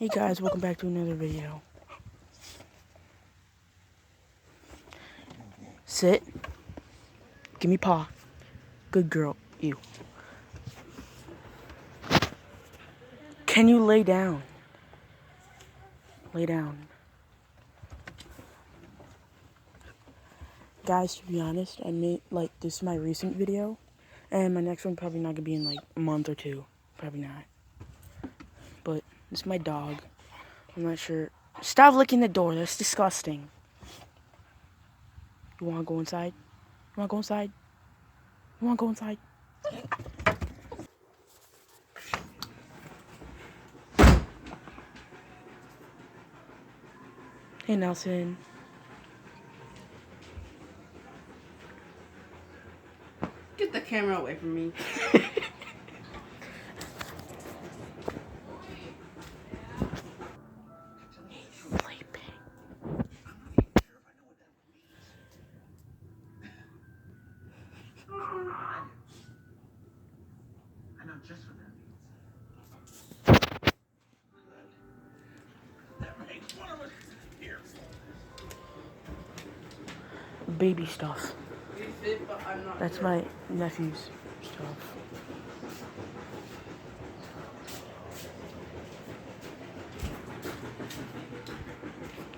Hey guys, welcome back to another video. Sit. Give me paw. Good girl. You. Can you lay down? Lay down. Guys, to be honest, I made, this is my recent video. And my next one probably not gonna be in, a month or two. Probably not. But, this is my dog. I'm not sure. Stop licking the door. That's disgusting. You wanna go inside? You wanna go inside? You wanna go inside? Hey, Nelson. Get the camera away from me. Sleeping. I know just what that means. That makes one of us here. Baby stuff. You fit, but I'm not. That's sure. my nephew's stuff.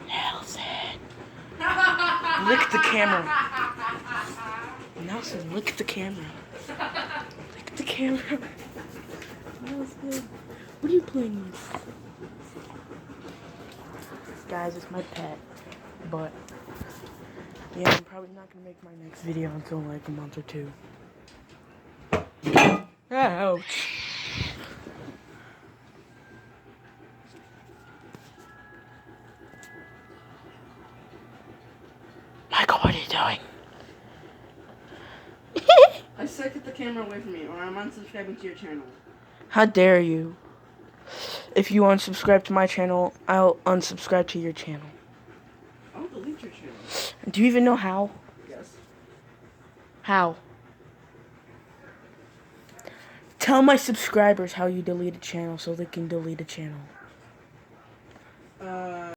Nelson. Lick the camera. Nelson, lick the camera. Lick the camera. Nelson. What are you playing with? Guys, it's my pet. But, yeah, I'm probably not going to make my next video until like a month or two. Ouch. Michael, what are you doing? I said get the camera away from me, or I'm unsubscribing to your channel. How dare you? If you unsubscribe to my channel, I'll unsubscribe to your channel. I'll delete your channel. Do you even know how? Yes. How? Tell my subscribers how you delete a channel so they can delete a channel.